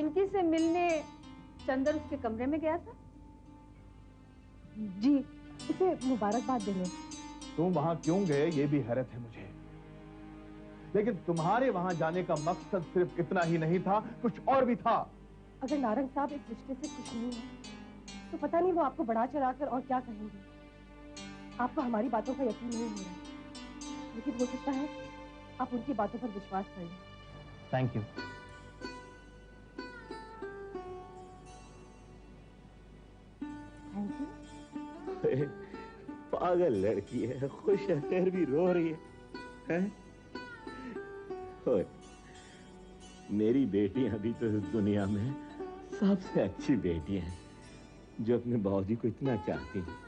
टिंकी से मिलने चंदर उसके कमरे में गया था? जी, उसे मुबारकबाद देने। तुम वहां क्यों गए ये भी हैरत है मुझे। लेकिन तुम्हारे वहां जाने का मकसद सिर्फ इतना ही नहीं था, कुछ और भी था। अगर नारंग साहब इस रिश्ते से खुश नहीं है तो पता नहीं वो आपको बढ़ा चढ़ाकर और क्या कहेंगे। आपको हमारी बातों का यकीन नहीं हो रहा, लेकिन हो सकता है आप उनकी बातों पर विश्वास कर लें। Thank you. Thank you. पागल लड़की है, खुश है फिर भी रो रही है? मेरी बेटियां भी तो इस दुनिया में सबसे अच्छी बेटियां हैं जो अपने बाबूजी को इतना चाहती हैं।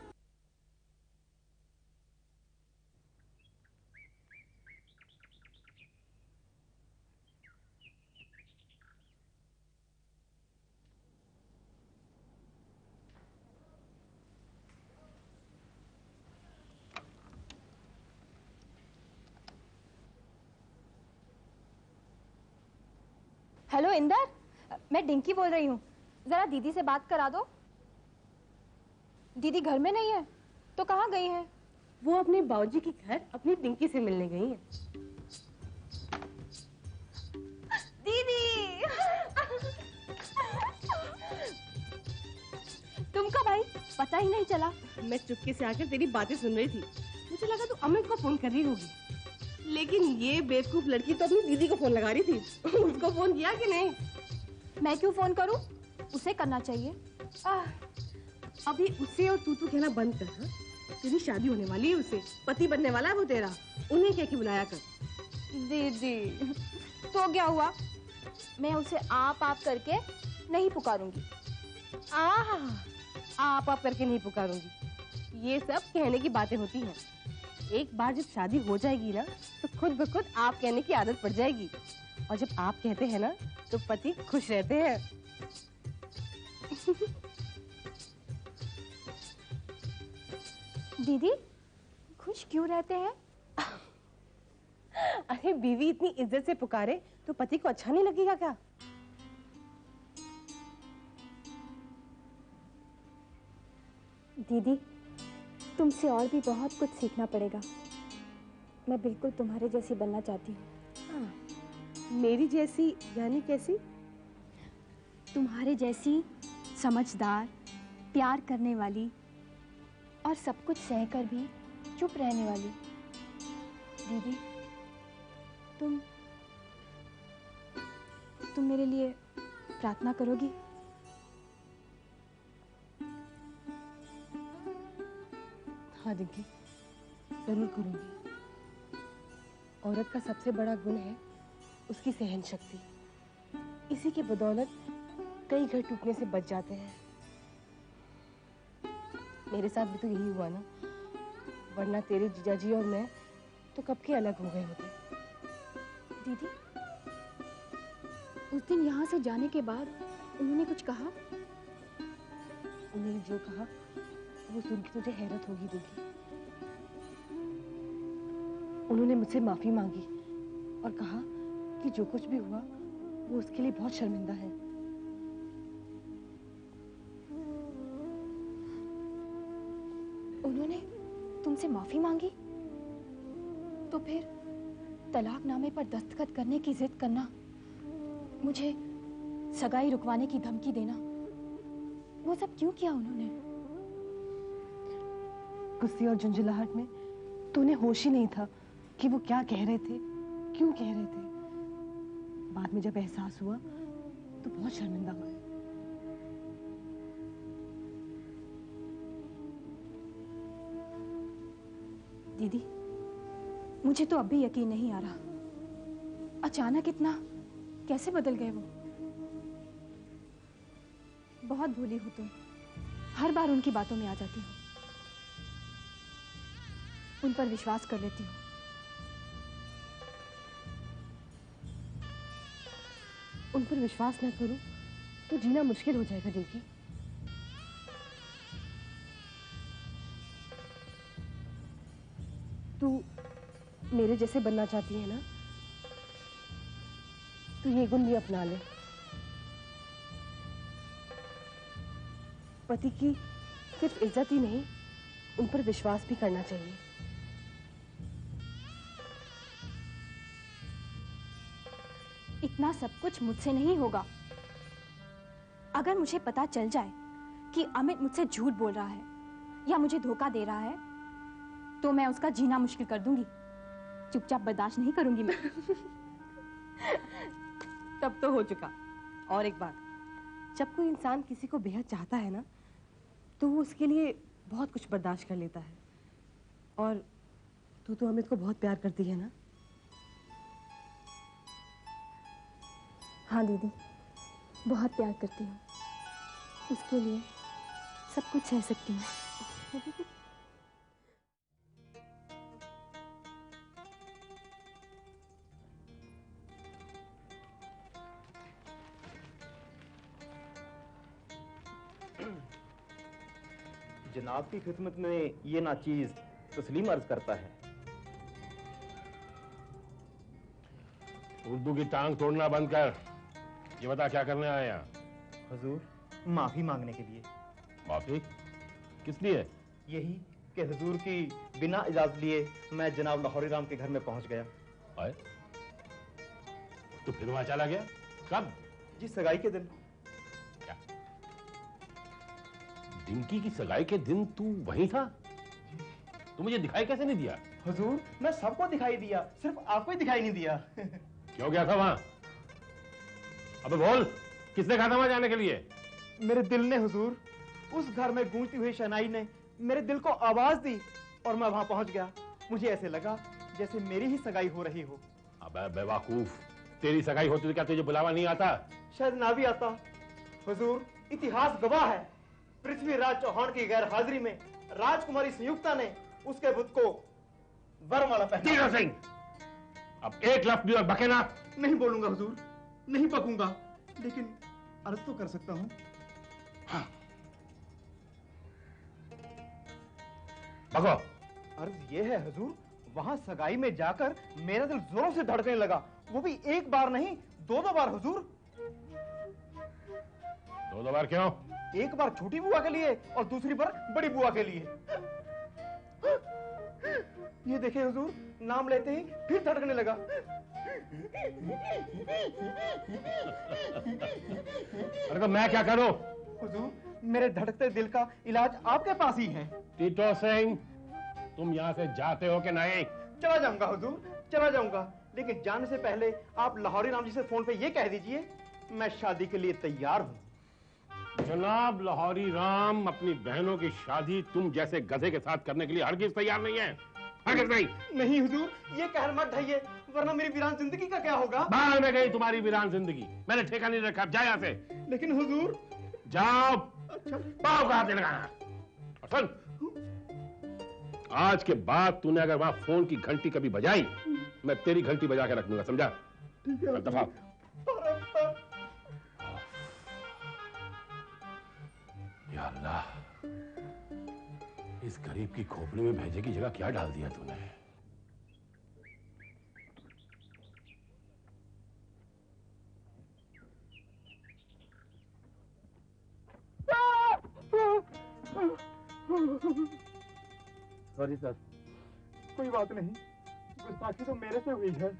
हेलो इंदर, मैं डिंकी बोल रही हूँ। जरा दीदी से बात करा दो। दीदी घर में नहीं है तो कहाँ गई है? वो अपने बाबूजी के घर अपनी डिंकी से मिलने गई है। दीदी तुम कब आई? पता ही नहीं चला। मैं चुपके से आकर तेरी बातें सुन रही थी, मुझे लगा तू अमित को फोन कर रही होगी, लेकिन ये बेवकूफ लड़की तो अपनी दीदी को फोन लगा रही थी। उसको फोन किया कि नहीं? मैं क्यों फोन करूं? उसे करना चाहिए। अभी उसे और तू कहना बंद कर। हाँ? तेरी शादी होने वाली है, उसे पति बनने वाला है वो तेरा। उन्हें क्या बुलाया कर। दीदी तो क्या हुआ? मैं उसे आप करके नहीं पुकारूंगी। आप करके नहीं पुकारूंगी, ये सब कहने की बातें होती हैं। एक बार जब शादी हो जाएगी ना तो खुद ब खुद आप कहने की आदत पड़ जाएगी, और जब आप कहते हैं ना तो पति खुश रहते हैं। दीदी खुश क्यों रहते हैं? अरे बीवी इतनी इज्जत से पुकारे तो पति को अच्छा नहीं लगेगा क्या? दीदी तुमसे और भी बहुत कुछ सीखना पड़ेगा। मैं बिल्कुल तुम्हारे जैसी बनना चाहती हूँ। मेरी जैसी यानी कैसी? तुम्हारे जैसी समझदार, प्यार करने वाली और सब कुछ सहकर भी चुप रहने वाली। दीदी तुम मेरे लिए प्रार्थना करोगी? हाँ डिंकी, जरूर करूंगी। औरत का सबसे बड़ा गुण है उसकी सहन शक्ति। इसी के बदौलत कई घर टूटने से बच जाते हैं। मेरे साथ भी तो यही हुआ ना, वरना तेरे जीजाजी और मैं तो कब के अलग हो गए होते। दीदी उस दिन यहाँ से जाने के बाद उन्होंने कुछ कहा? उन्होंने जो कहा वो सुन के तुझे हैरत होगी दीदी। उन्होंने मुझसे माफी मांगी और कहा कि जो कुछ भी हुआ वो उसके लिए बहुत शर्मिंदा है। उन्होंने तुमसे माफी मांगी? तो फिर तलाकनामे पर दस्तखत करने की जिद करना, मुझे सगाई रुकवाने की धमकी देना, वो सब क्यों किया उन्होंने? गुस्से और झुंझुलाहट में तो उन्हें होश ही नहीं था कि वो क्या कह रहे थे, क्यों कह रहे थे। बाद में जब एहसास हुआ तो बहुत शर्मिंदा हुए। दीदी मुझे तो अब भी यकीन नहीं आ रहा, अचानक इतना कैसे बदल गए वो? बहुत भोली हो तुम, हर बार उनकी बातों में आ जाती हो, उन पर विश्वास कर लेती हो। उन पर विश्वास न करूं तो जीना मुश्किल हो जाएगा डिंकी। तू मेरे जैसे बनना चाहती है ना, तो ये गुण भी अपना ले। पति की सिर्फ इज्जत ही नहीं, उन पर विश्वास भी करना चाहिए। इतना सब कुछ मुझसे नहीं होगा। अगर मुझे पता चल जाए कि अमित मुझसे झूठ बोल रहा है या मुझे धोखा दे रहा है, तो मैं उसका जीना मुश्किल कर दूंगी। चुपचाप बर्दाश्त नहीं करूंगी मैं। तब तो हो चुका। और एक बात, जब कोई इंसान किसी को बेहद चाहता है ना, तो वो उसके लिए बहुत कुछ बर्दाश्त कर लेता है। और तू तो अमित को बहुत प्यार करती है ना? हाँ दीदी, बहुत प्यार करती हूँ। उसके लिए सब कुछ सह सकती हूँ। जनाब की खिदमत में ये नाचीज तस्लीम अर्ज करता है। उर्दू की टांग तोड़ना बंद कर। ये बता क्या करने आया यहाँ? हुजूर, माफी मांगने के लिए। माफी? किस लिए? यही कि हुजूर की बिना इजाजत लिए मैं जनाब लाहौरी राम के घर में पहुंच गया। आए? तो फिर वहां चला गया? कब? जी, सगाई के दिन। क्या? डिंकी की सगाई के दिन तू वहीं था? तू मुझे दिखाई कैसे नहीं दिया? हुजूर, मैं सबको दिखाई दिया, सिर्फ आपको ही दिखाई नहीं दिया। क्यों गया था वहां? अबे बोल, किसने कहा था वहां जाने के लिए? मेरे दिल ने हुजूर। उस घर में गूंजती हुई शनाई ने मेरे दिल को आवाज दी और मैं वहां पहुंच गया। मुझे ऐसे लगा जैसे मेरी ही सगाई हो रही हो। अबे बेवकूफ, तेरी सगाई होती तो क्या तुझे बुलावा नहीं आता? शायद ना भी आता। हुजूर, इतिहास गवाह है, पृथ्वीराज चौहान की गैर हाजिरी में राजकुमारी संयुक्ता ने उसके बुत को वरमाला पहना। तीरथ सिंह, अब एक लफ्ज भी और बके ना। नहीं बोलूंगा हुजूर, नहीं बकूंगा, लेकिन अर्ज तो कर सकता हूं। हाँ। बको। अर्ज ये है हुजूर, वहां सगाई में जाकर मेरा दिल जोरों से धड़कने लगा, वो भी एक बार नहीं, दो बार हुजूर। दो बार क्यों? एक बार छोटी बुआ के लिए और दूसरी बार बड़ी बुआ के लिए। ये देखे हुजूर, नाम लेते ही फिर धड़कने लगा। अरे तो मैं क्या करूं? हुजूर, मेरे धड़कते दिल का इलाज आपके पास ही है। टीटो सिंह, तुम यहाँ से जाते हो कि नहीं? चला जाऊंगा हुजूर, चला जाऊंगा, लेकिन जाने से पहले आप लाहौरी राम जी से फोन पे ये कह दीजिए, मैं शादी के लिए तैयार हूँ। जनाब लाहौरी राम अपनी बहनों की शादी तुम जैसे गधे के साथ करने के लिए हरगिज तैयार नहीं है। हरगिज नहीं। नहीं हुजूर, ये कहर मत ढाइए, वरना मेरी वीरान जिंदगी का क्या होगा? बाहर में गई तुम्हारी वीरान जिंदगी, मैंने ठेका नहीं रखा। जा यहाँ से। लेकिन हुजूर। जाओ। अच्छा। पाँव का हाथ नहीं लगाना। और सुन, आज के बाद तूने अगर वहां फोन की घंटी कभी बजाई, मैं तेरी घंटी बजा के रख दूंगा, समझा? ठीक है। दफा। या अल्लाह, इस गरीब की खोपड़ी में भेजे की जगह क्या डाल दिया तूने? Sorry sir. कोई बात नहीं, गुस्ताखी तो मेरे से हुई है।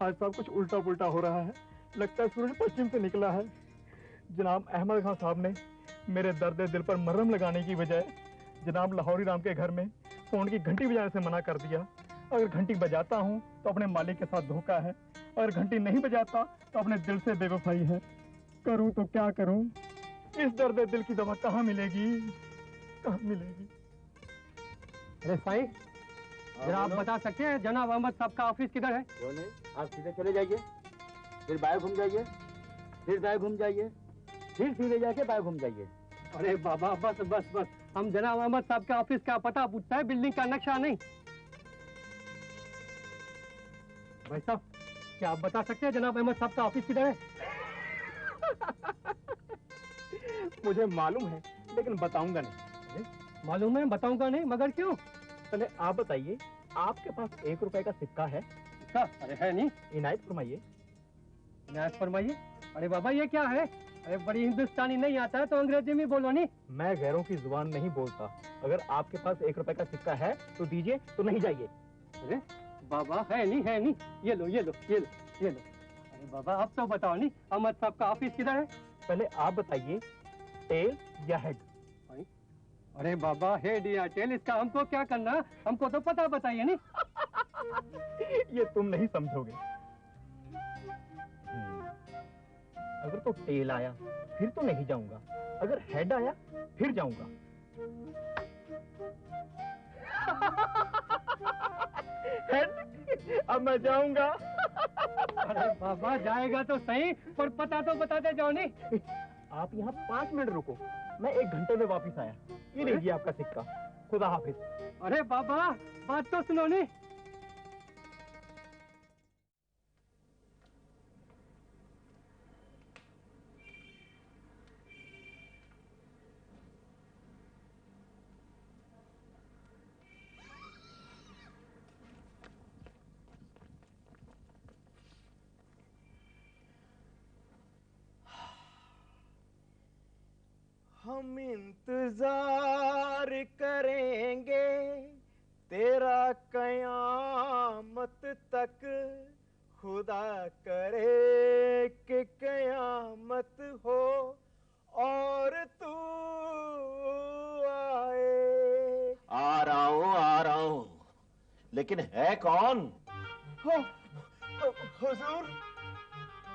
आज सब कुछ उल्टा पुल्टा हो रहा है, लगता है सूरज पश्चिम से निकला है। जनाब अहमद खान साहब ने मेरे दर्द दिल पर मरहम लगाने की बजाय जनाब लाहौरी राम के घर में फोन की घंटी बजाने से मना कर दिया। अगर घंटी बजाता हूँ तो अपने मालिक के साथ धोखा है, अगर घंटी नहीं बजाता तो अपने दिल से बेवफाई है। करूँ तो क्या करूँ? इस दर्द दिल की दवा कहाँ मिलेगी, कहाँ मिलेगी? अरे साईं, जरा आप बता सकते हैं जनाब अहमद साहब का ऑफिस किधर है? क्यों नहीं, आप सीधे चले जाइए, फिर बाएं घूम जाइए, फिर दाएं घूम जाइए, फिर सीधे जाके बाएं घूम जाइए। अरे बाबा, बस बस बस, हम जनाब अहमद साहब के ऑफिस का पता पूछता है, बिल्डिंग का नक्शा नहीं। भाई साहब, क्या आप बता सकते हैं जनाब अहमद साहब का ऑफिस किधर है? मुझे मालूम है, लेकिन बताऊंगा नहीं। मालूम है, बताऊंगा नहीं, मगर क्यों? पहले आप बताइए, आपके पास 1 रुपए का सिक्का है? सिक्का? अरे है नहीं। इनायत फरमाइए। इनायत फरमाइए। अरे बाबा, ये क्या है? अरे बड़ी हिंदुस्तानी नहीं आता है तो अंग्रेजी में बोलो नहीं। मैं गैरों की जुबान नहीं बोलता। अगर आपके पास 1 रुपए का सिक्का है तो दीजिए, तो नहीं जाइए। अरे बाबा है नहीं, ये लो। अरे बाबा अब तो बताओ नहीं, अहमद साहब का ऑफिस किधर है? पहले आप बताइए, टेल या हेड? अरे बाबा हेड या टेल इसका हमको क्या करना, हमको तो पता बताइए नहीं। ये तुम नहीं समझोगे। अगर तो टेल आया फिर तो नहीं जाऊंगा, अगर हेड आया फिर जाऊंगा। हेड, अब मैं जाऊंगा। अरे बाबा जाएगा तो सही, पर पता तो बताते जाओ नहीं। आप यहाँ 5 मिनट रुको, मैं 1 घंटे में वापिस आया। ये लीजिए आपका सिक्का। खुदा हाफिज। अरे बाबा बात तो सुनो नहीं। हम इंतजार करेंगे तेरा कयामत तक, खुदा करे कि कयामत हो और तू आए। आ रहा हूं, लेकिन है कौन? हुजूर,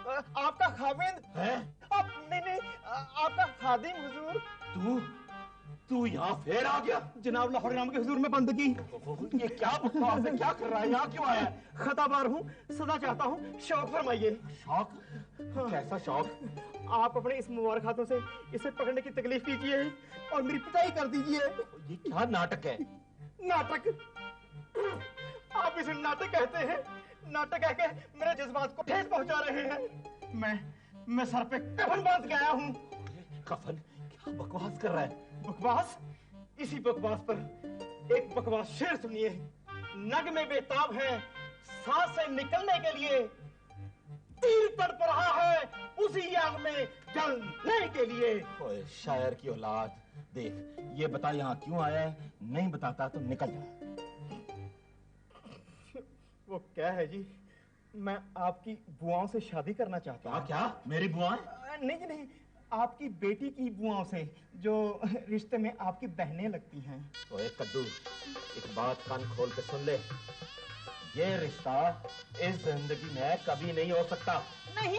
आपका खाविंद है? आप नहीं, आपका खादिम हुजूर। तू यहाँ फिर आ गया? जनाब लाहौर नाम के हुजूर में बंदगी। ये क्या बकवास है, क्या कर रहा है, यहाँ क्यों आया? खताबार हूँ, सदा चाहता हूँ, शौक फरमाइए। शौक? कैसा शौक? आप अपने इस मुबारक हाथों से इसे पकड़ने की तकलीफ कीजिए और मेरी पिटाई कर दीजिए। ये क्या नाटक है? नाटक? आप इसे नाटक कहते हैं? नाटक कह के मेरे जज्बात को ठेस पहुंचा रहे हैं। मैं सर पे कफन बांध के आया हूँ। कफन? क्या बकवास कर रहा है? बकवास? इसी बकवास पर एक बकवास शेर सुनिए। नग में बेताब है, सांस से निकलने के लिए तीर तड़प रहा है, उसी आग में जलने के लिए। ओए शायर की औलाद, देख ये बता यहाँ क्यों आया है? नहीं बताता तो निकल जा। वो क्या है जी, मैं आपकी बुआओं से शादी करना चाहता हूँ। क्या? मेरी बुआएं? नहीं जी नहीं, आपकी बेटी की बुआओं से, जो रिश्ते में आपकी बहनें लगती हैं। ओए कद्दू, एक बात कान खोल के सुन ले, ये रिश्ता इस जिंदगी में कभी नहीं हो सकता। नहीं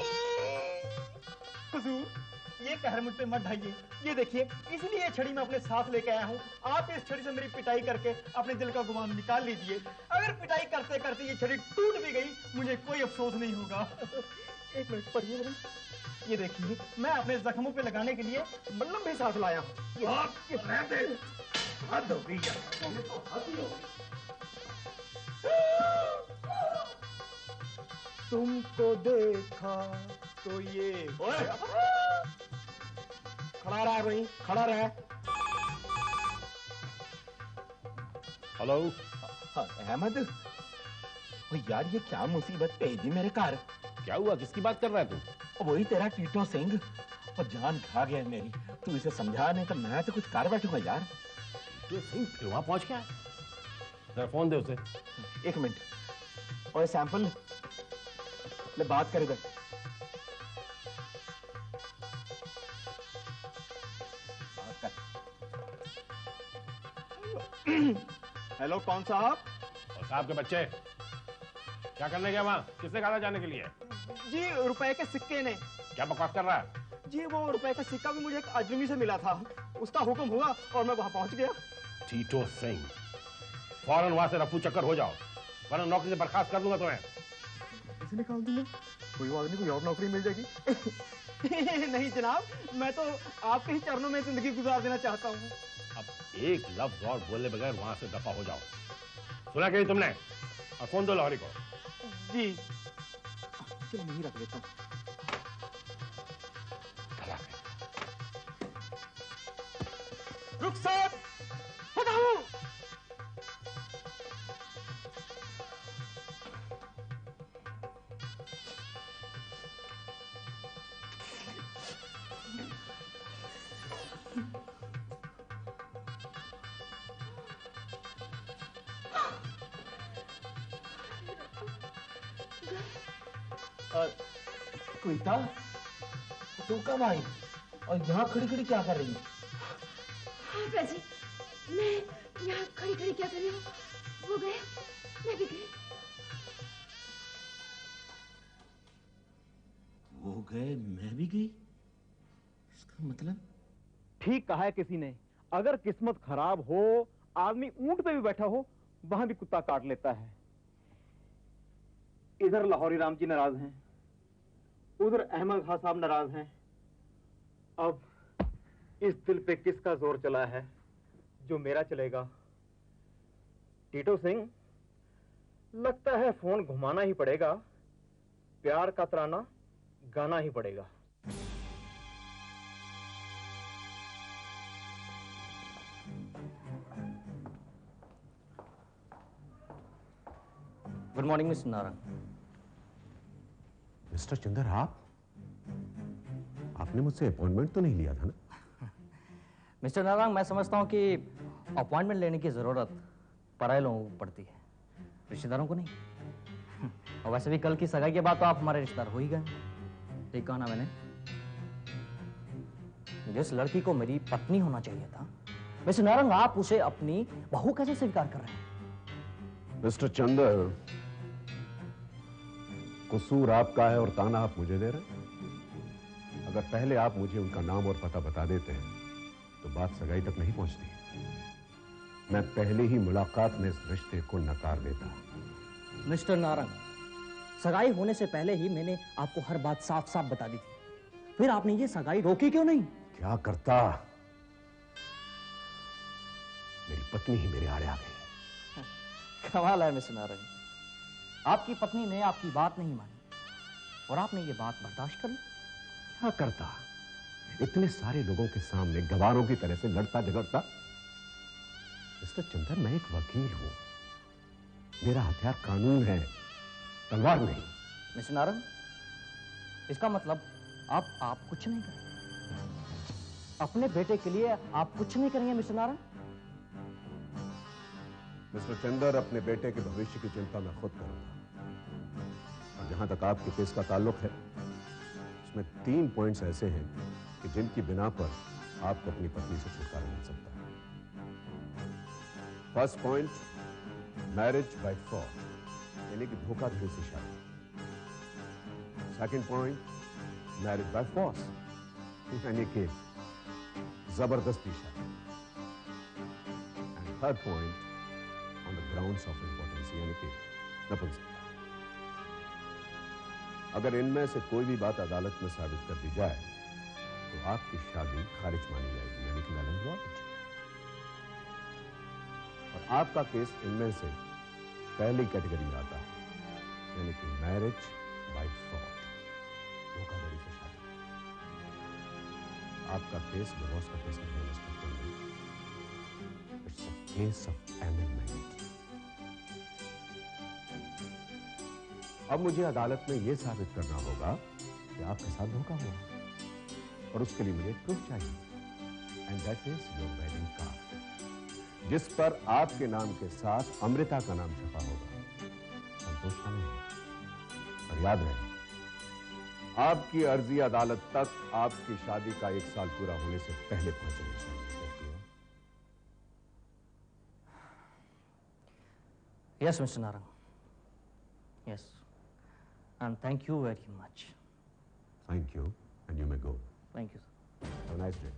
हुजूर, ये कहर मुझ पे मत ढाइए। ये देखिए, इसलिए ये छड़ी मैं अपने साथ लेके आया हूँ। आप इस छड़ी से मेरी पिटाई करके अपने दिल का गुमान निकाल लीजिए। अगर पिटाई करते करते ये छड़ी टूट भी गई, मुझे कोई अफसोस नहीं होगा। एक मिनट पढ़िए जरा। ये देखिए, मैं अपने जख्मों पे लगाने के लिए मल्लम भी साथ लाया हूँ। तुमको देखा तो ये खड़ा रहा वहीं, खड़ा रहा। हेलो अहमद, ओ यार ये क्या मुसीबत भेजी मेरे घर? क्या हुआ, किसकी बात कर रहा है तू? वही तेरा टीटो सिंह। और जान खा गया मेरी। तू इसे समझा, नहीं तो मैं तो कुछ कर बैठूंगा यार। टीटो सिंह फिर वहां पहुंच गया? जरा फोन दे उसे। 1 मिनट। और सैंपल ले, बात करेगा। हेलो, कौन साहब? और साहब के बच्चे क्या करने गया वहां? किसने कहा था जाने के लिए? जी रुपए के सिक्के ने। क्या बकवास कर रहा है? जी वो रुपए का सिक्का भी मुझे एक अजनबी से मिला था, उसका हुक्म हुआ और मैं वहां पहुंच गया। टीटो सिंह, फौरन वहां से रफू चक्कर हो जाओ, वरना नौकरी से बर्खास्त कर दूंगा तुम्हें। इसे निकाल दूंगा, कोई बात नहीं, कोई और नौकरी मिल जाएगी। नहीं जनाब, मैं तो आपके ही चरणों में जिंदगी गुजार देना चाहता हूँ। अब एक लफ्ज और बोले बगैर वहां से दफा हो जाओ। सुना कहीं तुमने? और फोन दो लाहौरी को। जी चल नहीं रख देता हूँ। रुखसत हटाओ। श्वेता, तू कब आई और यहाँ खड़ी खड़ी क्या कर रही है? हाँ जी, मैं यहाँ खड़ी खड़ी क्या कर रही हूँ? वो गए, मैं भी गई। वो गए, मैं भी गई? इसका मतलब? ठीक कहा है किसी ने, अगर किस्मत खराब हो, आदमी ऊंट पे भी बैठा हो, वहां भी कुत्ता काट लेता है। इधर लाहौरी राम जी नाराज हैं, उधर अहमद खां साहब नाराज हैं। अब इस दिल पे किसका जोर चला है जो मेरा चलेगा? टीटो सिंह, लगता है फोन घुमाना ही पड़ेगा, प्यार का तराना गाना ही पड़ेगा। Good morning mister Narang. Mister Chander, आपने मुझसे अपॉइंटमेंट तो नहीं लिया था ना? मिस्टर नारंग, मैं समझता हूं कि अपॉइंटमेंट लेने की जरूरत पराये लोगों को पड़ती है, रिश्तेदारों को नहीं। और वैसे भी कल की सगाई के बाद तो आप हमारे रिश्तेदार हो ही गए। ठीक कहा ना मैंने? जिस लड़की को मेरी पत्नी होना चाहिए था, मिस्टर नारंग, आप उसे अपनी बहू कैसे स्वीकार कर रहे हैं? मिस्टर चंदर, कसूर आपका है और ताना आप मुझे दे रहे हैं। अगर पहले आप मुझे उनका नाम और पता बता देते हैं तो बात सगाई तक नहीं पहुंचती। मैं पहले ही मुलाकात में इस रिश्ते को नकार देता। मिस्टर नारंग, सगाई होने से पहले ही मैंने आपको हर बात साफ साफ बता दी थी, फिर आपने ये सगाई रोकी क्यों नहीं? क्या करता? मेरी पत्नी ही मेरे आड़े आ गई। कमाल है मिस्टर नारंग, आपकी पत्नी ने आपकी बात नहीं मानी और आपने ये बात बर्दाश्त कर ली। क्या करता? इतने सारे लोगों के सामने गवारों की तरह से लड़ता झगड़ता? मिस्टर चंदर, मैं एक वकील हूं, मेरा हथियार कानून है, तलवार नहीं। मिस्टर नारंग, इसका मतलब आप कुछ नहीं करेंगे? अपने बेटे के लिए आप कुछ नहीं करेंगे मिस्टर नारंग? मिस्टर चंदर, अपने बेटे के भविष्य की चिंता मैं खुद करूंगा। और जहां तक आपके केस का ताल्लुक है, उसमें 3 पॉइंट्स ऐसे हैं कि जिनकी बिना पर आपको अपनी पत्नी से छुटकारा मिल सकता है। First point, marriage by fraud, यानी कि धोखाधड़ी से शादी। Second point, marriage by force, यानी कि जबरदस्ती शादी। And third point, on the grounds of importance, यानी कि नपुंसकता। अगर इनमें से कोई भी बात अदालत में साबित कर दी जाए तो आपकी शादी खारिज मानी जाएगी, यानी कि null and void। और आपका केस इनमें से पहली कैटेगरी में आता है, यानी कि मैरिज बाय फ्रॉड, धोखाधड़ी से शादी। आपका केस डिवोर्स का केस नहीं है mister Chander, it's a case of amendment. अब मुझे अदालत में यह साबित करना होगा कि आपके साथ धोखा हुआ, और उसके लिए मुझे प्रूफ चाहिए, and that is your wedding card, जिस पर आपके नाम के साथ अमृता का नाम छपा होगा, संतोष का नहीं। और याद रहे, आपकी अर्जी अदालत तक आपकी शादी का 1 साल पूरा होने से पहले पहुंचनी चाहिए। Yes, Mr. Narang. Yes. And thank you very much. Thank you, and you may go. Thank you, sir. Have a nice day.